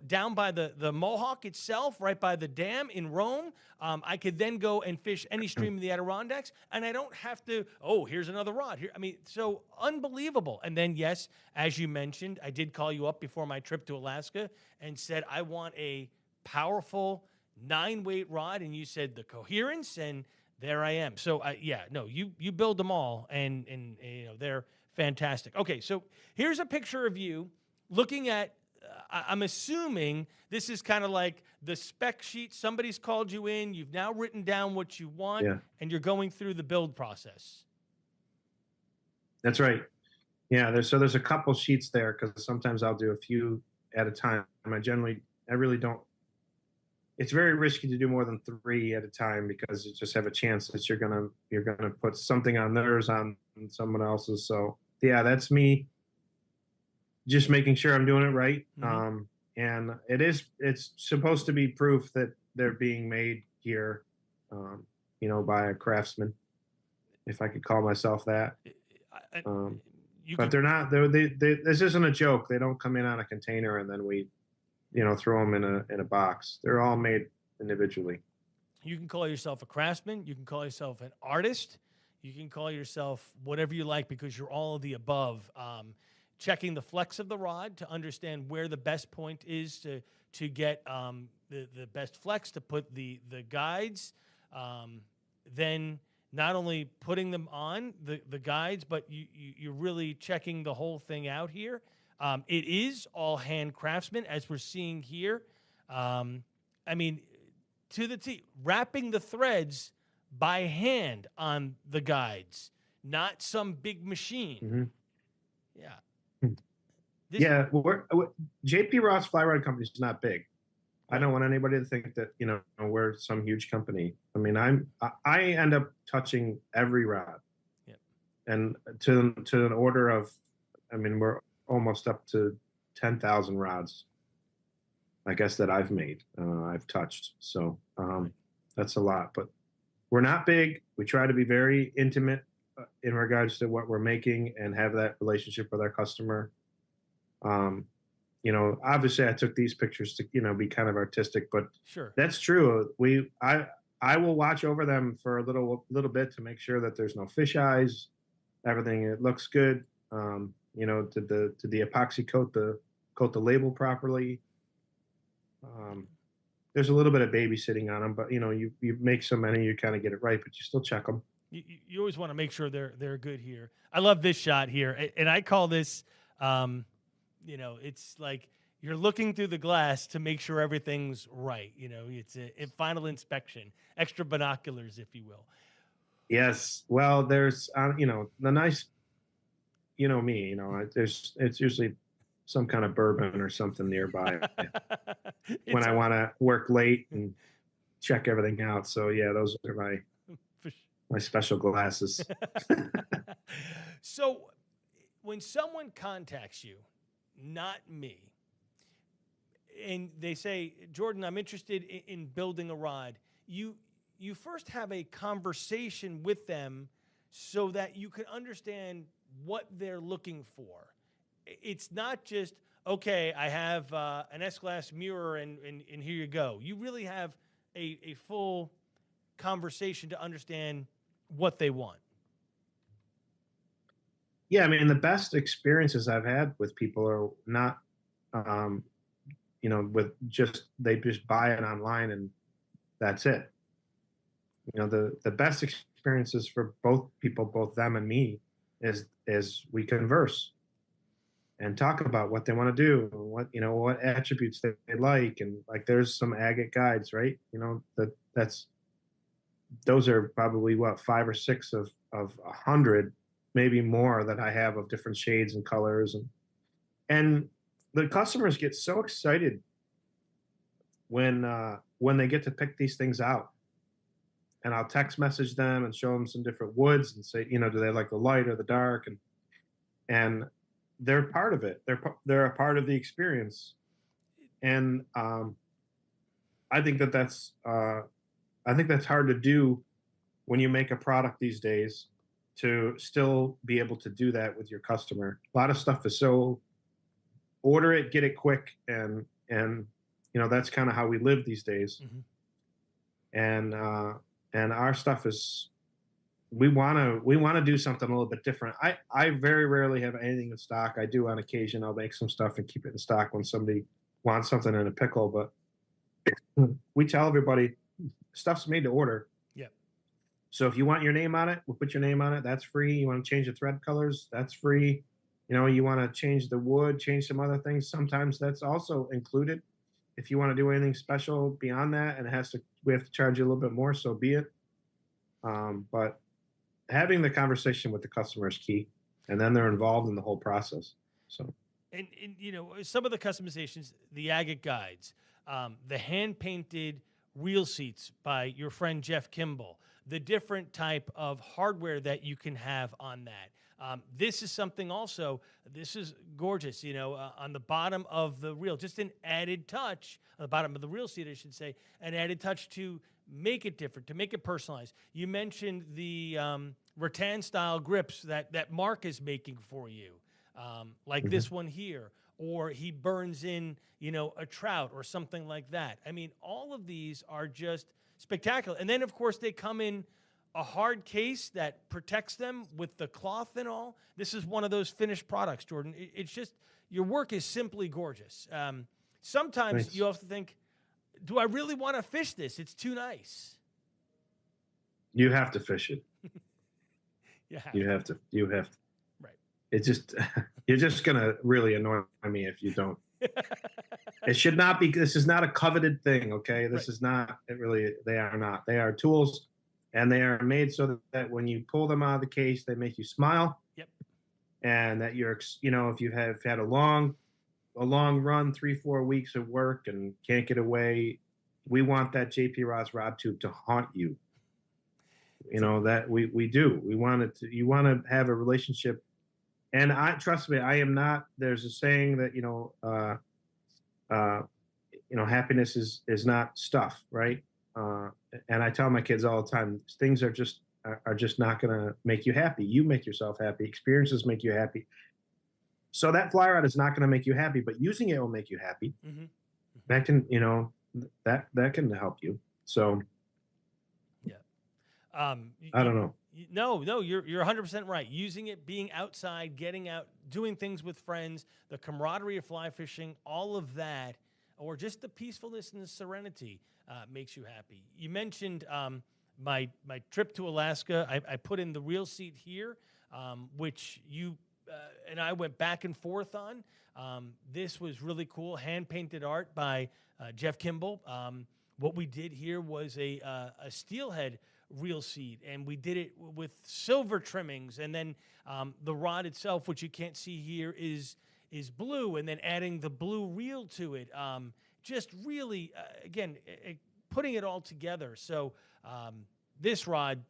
down by the Mohawk itself, right by the dam in Rome. I could then go and fish any stream in the Adirondacks, and I don't have to, here's another rod here. I mean, so unbelievable. And then, yes, as you mentioned, I did call you up before my trip to Alaska and said, I want a powerful 9-weight rod. And you said the coherence, and there I am. So you build them all, and they're fantastic. Okay, so here's a picture of you looking at. I'm assuming this is kind of like the spec sheet. Somebody's called you in. You've now written down what you want, and you're going through the build process. That's right. Yeah, there's a couple sheets there, because sometimes I'll do a few at a time. I really don't it's very risky to do more than 3 at a time because you just have a chance that you're gonna put something on theirs on someone else's. So yeah, that's me just making sure I'm doing it right. Hmm. And it's supposed to be proof that they're being made here, um, by a craftsman, if I could call myself that. I, Um, you but could. they're not. This isn't a joke. They don't come in on a container and then we, throw them in a box. They're all made individually. You can call yourself a craftsman. You can call yourself an artist. You can call yourself whatever you like because you're all of the above. Checking the flex of the rod to understand where the best point is to get the best flex to put the guides. Then not only putting them on the guides, but you're really checking the whole thing out here. It is all hand craftsman, as we're seeing here. I mean, to the T, wrapping the threads by hand on the guides, not some big machine. Mm-hmm. Yeah. This, Yeah, JP Ross Fly Rod Company is not big. I right. don't want anybody to think that we're some huge company. I mean, I end up touching every rod, Yep. and to an order of, I mean, we're almost up to 10,000 rods, I guess, that I've made, I've touched. So that's a lot, but we're not big. We try to be very intimate in regards to what we're making and have that relationship with our customer. Obviously I took these pictures to, be kind of artistic, but Sure. that's true. I will watch over them for a little bit to make sure that there's no fish eyes, everything, it looks good. Did the epoxy coat the label properly. There's a little bit of babysitting on them, but you make so many, you kind of get it right, but you still check them. You always want to make sure they're good here. I love this shot here, and I call this, it's like you're looking through the glass to make sure everything's right. It's a final inspection, extra binoculars, if you will. Yes. Well, there's, the nice, me, it's usually some kind of bourbon or something nearby when I want to work late and check everything out. So yeah, those are my special glasses. So when someone contacts you, not me, and they say, Jordan, I'm interested in building a rod, you first have a conversation with them so that you can understand what they're looking for. It's not just, okay, I have an S-Glass mirror and here you go. You really have a full conversation to understand what they want. Yeah, I mean, the best experiences I've had with people are not, with they just buy it online and that's it. The best experiences for both people, both them and me, is we converse and talk about what they want to do, what attributes they like, and like there's some agate guides, right? Those are probably what 5 or 6 of 100, maybe more, that I have of different shades and colors, and the customers get so excited when they get to pick these things out. And I'll text message them and show them some different woods and say, do they like the light or the dark? And they're part of it. They're a part of the experience. And I think that's hard to do when you make a product these days, to still be able to do that with your customer. A lot of stuff is so order it, get it quick, and that's kind of how we live these days. Mm-hmm. And our stuff is, we want to do something a little bit different. I very rarely have anything in stock. I do on occasion. I'll make some stuff and keep it in stock when somebody wants something in a pickle. But we tell everybody stuff's made to order. Yeah. So if you want your name on it, we'll put your name on it. That's free. You want to change the thread colors? That's free. You want to change the wood, change some other things. Sometimes that's also included. If you want to do anything special beyond that, and we have to charge you a little bit more, so be it. But having the conversation with the customer is key, and then they're involved in the whole process. So, And you know, some of the customizations, the agate guides, the hand painted reel seats by your friend Jeff Kimball, the different type of hardware that you can have on that. This is something also, this is gorgeous, you know, on the bottom of the reel, just an added touch, on the bottom of the reel seat, I should say, an added touch to make it different, to make it personalized. You mentioned the rattan style grips that Mark is making for you, like this one here, or he burns in, you know, a trout or something like that. I mean, all of these are just spectacular. And then, of course, they come in a hard case that protects them with the cloth and all. This is one of those finished products, Jordan. It's just, your work is simply gorgeous. Sometimes Thanks. you have to think, do I really want to fish this? It's too nice. You have to fish it. Yeah. You have to. You have to. Right. It just, you're just gonna really annoy me if you don't. It should not be. This is not a coveted thing. Okay. This is not. It really. They are not. They are tools, and they are made so that when you pull them out of the case, they make you smile. Yep. And that you're, you know, if you have had a long run, 3-4 weeks of work and can't get away, we want that JP Ross rod tube to haunt you. You know, that we do. We want it to. You want to have a relationship. And trust me, I am not. There's a saying that, you know, happiness is not stuff, right? And I tell my kids all the time, things are just not going to make you happy. You make yourself happy. Experiences make you happy. So that fly rod is not going to make you happy, but using it will make you happy. Mm-hmm. That can, you know, that can help you. So, yeah. I don't know. No, you're 100% right. Using it, being outside, getting out, doing things with friends, the camaraderie of fly fishing, all of that, or just the peacefulness and the serenity makes you happy. You mentioned my trip to Alaska. I put in the reel seat here, which you and I went back and forth on. This was really cool, hand painted art by Jeff Kimball. What we did here was a steelhead reel seat, and we did it with silver trimmings, and then the rod itself, which you can't see here, is blue, and then adding the blue reel to it. Just really, again, putting it all together. So this rod,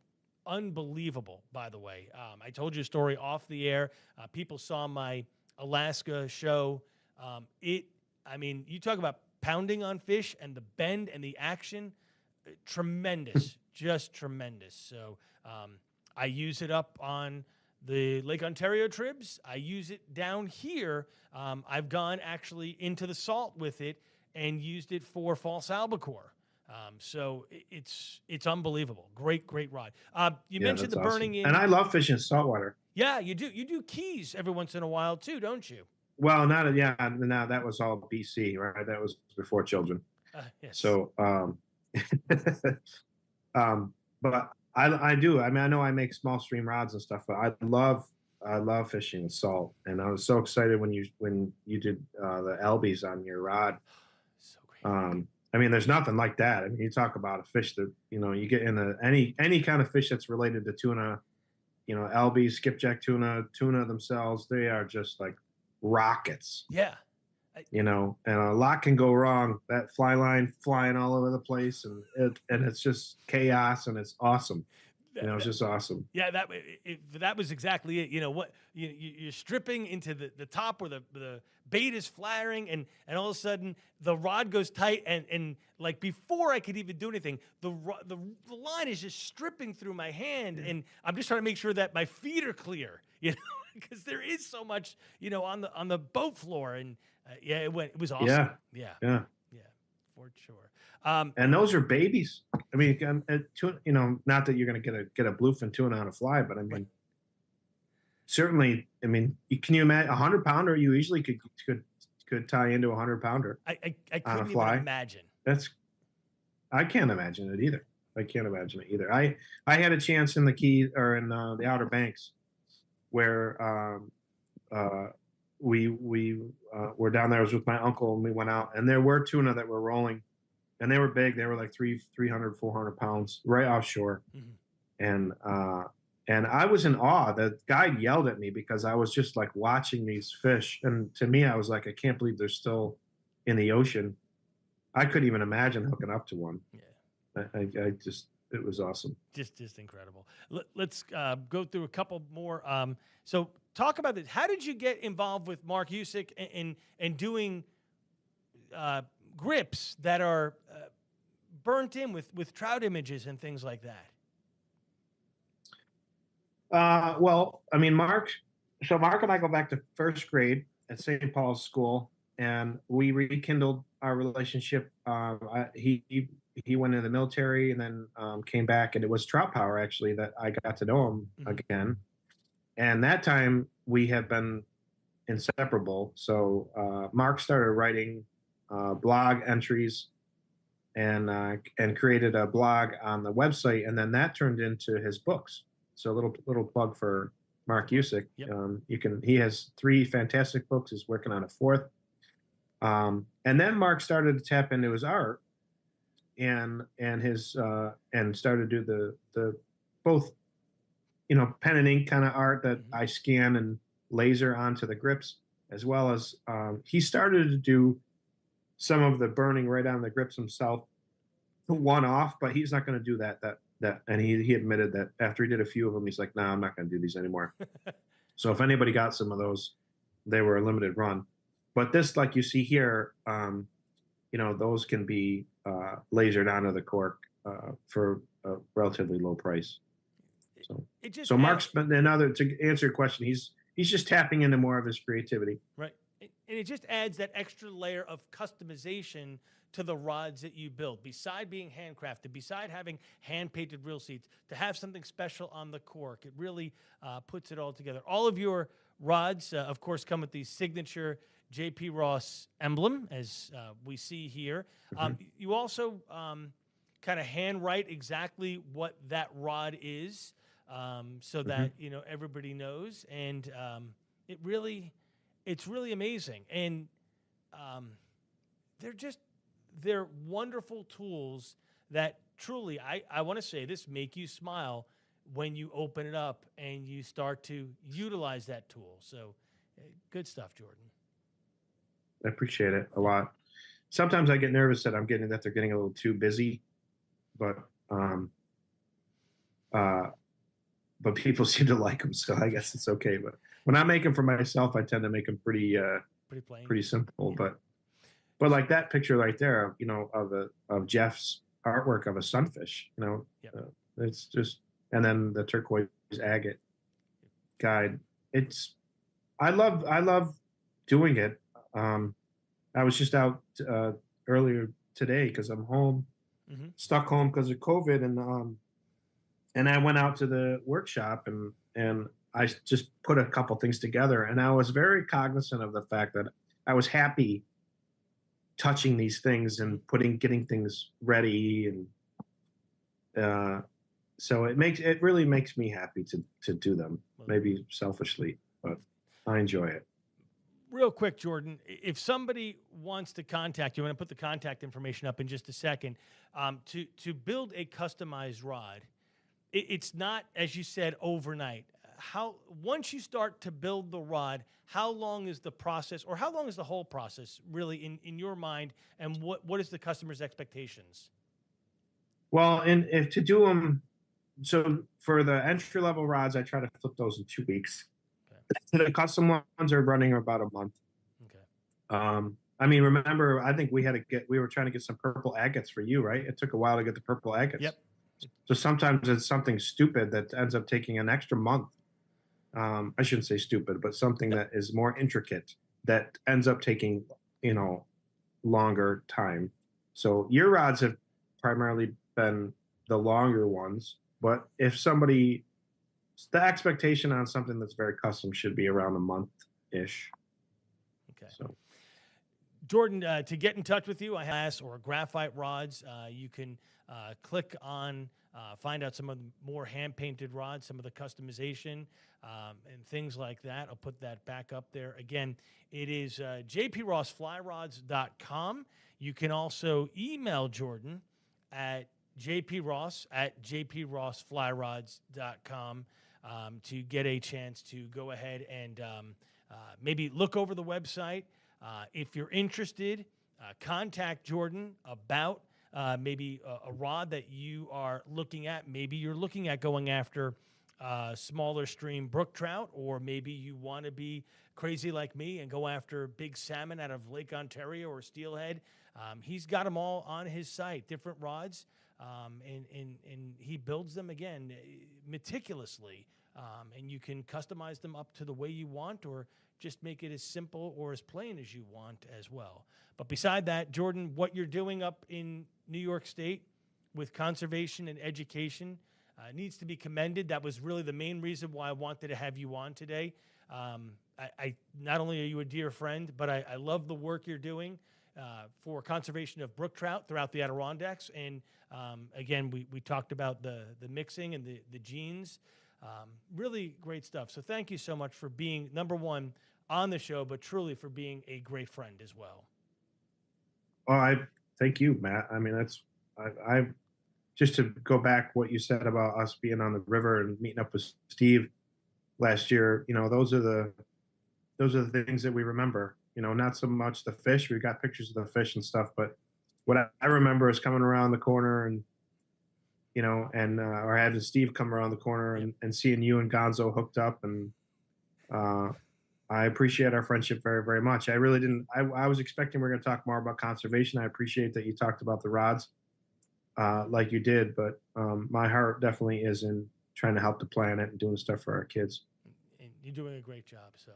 unbelievable, by the way. I told you a story off the air. People saw my Alaska show. I mean, you talk about pounding on fish and the bend and the action, tremendous, just tremendous. So I use it up on the Lake Ontario trips. I use it down here. I've gone actually into the salt with it and used it for false albacore. So it's unbelievable. Great rod. You mentioned the burning awesome. in. And I love fishing saltwater. Yeah, you do. You do keys every once in a while too, don't you? Well, now that was all BC, right? That was before children. Yes. So, but I do. I mean, I know I make small stream rods and stuff, but I love fishing with salt. And I was so excited when you did the Elbies on your rod. So great. I mean, there's nothing like that. I mean, you talk about a fish that, you know, you get in any kind of fish that's related to tuna, you know, Elbies, skipjack tuna themselves, they are just like rockets. Yeah. You know, and a lot can go wrong. That fly line flying all over the place, and it's just chaos, and it's awesome. You know, it's just awesome. Yeah, that was exactly it. You know what? You're stripping into the top where the bait is flaring, and all of a sudden the rod goes tight, and like before I could even do anything, the line is just stripping through my hand, and I'm just trying to make sure that my feet are clear. You know, because there is so much, you know, on the boat floor, and it was awesome. Yeah, for sure. And those are babies. I mean, you know, not that you're going to get a bluefin tuna on a fly, but I mean, certainly. I mean, can you imagine 100-pounder? You easily could tie into a 100-pounder. I couldn't even imagine. I can't imagine it either. I had a chance in the Keys or in the Outer Banks where we were down there. I was with my uncle, and we went out, and there were tuna that were rolling, and they were big. They were like 300, 400 pounds right offshore. Mm-hmm. And And I was in awe. The guy yelled at me because I was just like watching these fish. And to me, I was like, I can't believe they're still in the ocean. I couldn't even imagine hooking up to one. Yeah. I just, it was awesome. Just incredible. Let's go through a couple more. So talk about this. How did you get involved with Mark Usick and doing grips that are burnt in with trout images and things like that? Well, I mean, Mark and I go back to first grade at St. Paul's School, and we rekindled our relationship. He went into the military and then came back, and it was Trout Power actually that I got to know him again. And that time we have been inseparable. So Mark started writing blog entries and created a blog on the website, and then that turned into his books. So a little plug for Mark Usick. Yep. He has 3 fantastic books. He's working on a 4th. And then Mark started to tap into his art and started to do the both, pen and ink kind of art that I scan and laser onto the grips, as well as he started to do some of the burning right on the grips himself, one off, but he's not going to do that. And he admitted that after he did a few of them, he's like, "No, I'm not going to do these anymore." So if anybody got some of those, they were a limited run. But this, like you see here, those can be lasered onto the cork for a relatively low price. So Mark's been another, to answer your question, he's just tapping into more of his creativity. Right. And it just adds that extra layer of customization to the rods that you build. Beside being handcrafted, beside having hand-painted reel seats, to have something special on the cork, it really puts it all together. All of your rods, of course, come with the signature J.P. Ross emblem, as we see here. You also kind of handwrite exactly what that rod is, so that everybody knows, and it's really amazing. And they're wonderful tools that truly, I want to say this, make you smile when you open it up and you start to utilize that tool. So good stuff, Jordan. I appreciate it a lot. Sometimes I get nervous that they're getting a little too busy, but people seem to like them, so I guess it's okay. But when I make them for myself, I tend to make them pretty plain, pretty simple. Yeah. But like that picture right there, of Jeff's artwork of a sunfish, it's just, and then the turquoise agate guide. I love doing it. I was just out earlier today because I'm home, stuck home because of COVID, and I went out to the workshop and I just put a couple things together, and I was very cognizant of the fact that I was happy touching these things and getting things ready, and so it really makes me happy to do them. Maybe selfishly, but I enjoy it. Real quick, Jordan, if somebody wants to contact you, I'm going to put the contact information up in just a second, to build a customized rod, it's not, as you said, overnight. Once you start to build the rod, how long is the process, or how long is the whole process really in your mind, and what is the customer's expectations? Well, and if to do them, so for the entry level rods, I try to flip those in 2 weeks. Okay. The custom ones are running about a month. Okay. I mean, remember, I think we were trying to get some purple agates for you, right? It took a while to get the purple agates. Yep. So sometimes it's something stupid that ends up taking an extra month. I shouldn't say stupid, but something that is more intricate that ends up taking, longer time. So your rods have primarily been the longer ones, but if the expectation on something that's very custom should be around a month-ish. Okay. So, Jordan, to get in touch with you, I have or graphite rods. You can click on, find out some of the more hand-painted rods, some of the customization, and things like that. I'll put that back up there. Again, it is jprossflyrods.com. You can also email Jordan at jpross@jprossflyrods.com. to get a chance to go ahead and maybe look over the website. If you're interested, contact Jordan about maybe a rod that you are looking at. Maybe you're looking at going after smaller stream brook trout, or maybe you want to be crazy like me and go after big salmon out of Lake Ontario or steelhead. He's got them all on his site, different rods, and he builds them again meticulously, and you can customize them up to the way you want, or just make it as simple or as plain as you want as well. But beside that, Jordan, what you're doing up in New York State with conservation and education needs to be commended. That was really the main reason why I wanted to have you on today. I not only are you a dear friend, but I love the work you're doing for conservation of brook trout throughout the Adirondacks. And again, we talked about the mixing and the genes. Really great stuff. So thank you so much for being, number one, on the show, but truly for being a great friend as well. Well, I thank you, Matt. I mean, I just to go back what you said about us being on the river and meeting up with Steve last year. You know, those are the things that we remember. You know, not so much the fish. We got pictures of the fish and stuff, but what I remember is coming around the corner and, you know, and or having Steve come around the corner and seeing you and Gonzo hooked up. And I appreciate our friendship very, very much. I really didn't. I was expecting we're going to talk more about conservation. I appreciate that you talked about the rods like you did, but my heart definitely is in trying to help the planet and doing stuff for our kids. And you're doing a great job. So,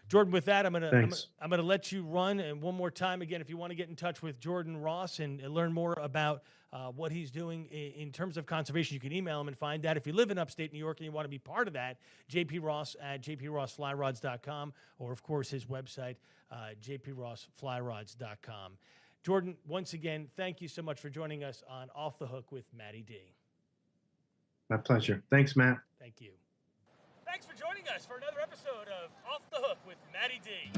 Jordan, with that, I'm gonna let you run. And one more time, again, if you want to get in touch with Jordan Ross and learn more about what he's doing in terms of conservation, you can email him and find that. If you live in upstate New York and you want to be part of that, jpross@jprossflyrods.com, or of course his website, jprossflyrods.com. Jordan, once again, thank you so much for joining us on Off the Hook with Matty D. My pleasure. Thanks, Matt. Thank you. Thanks for joining us for another episode of Off the Hook with Matty D.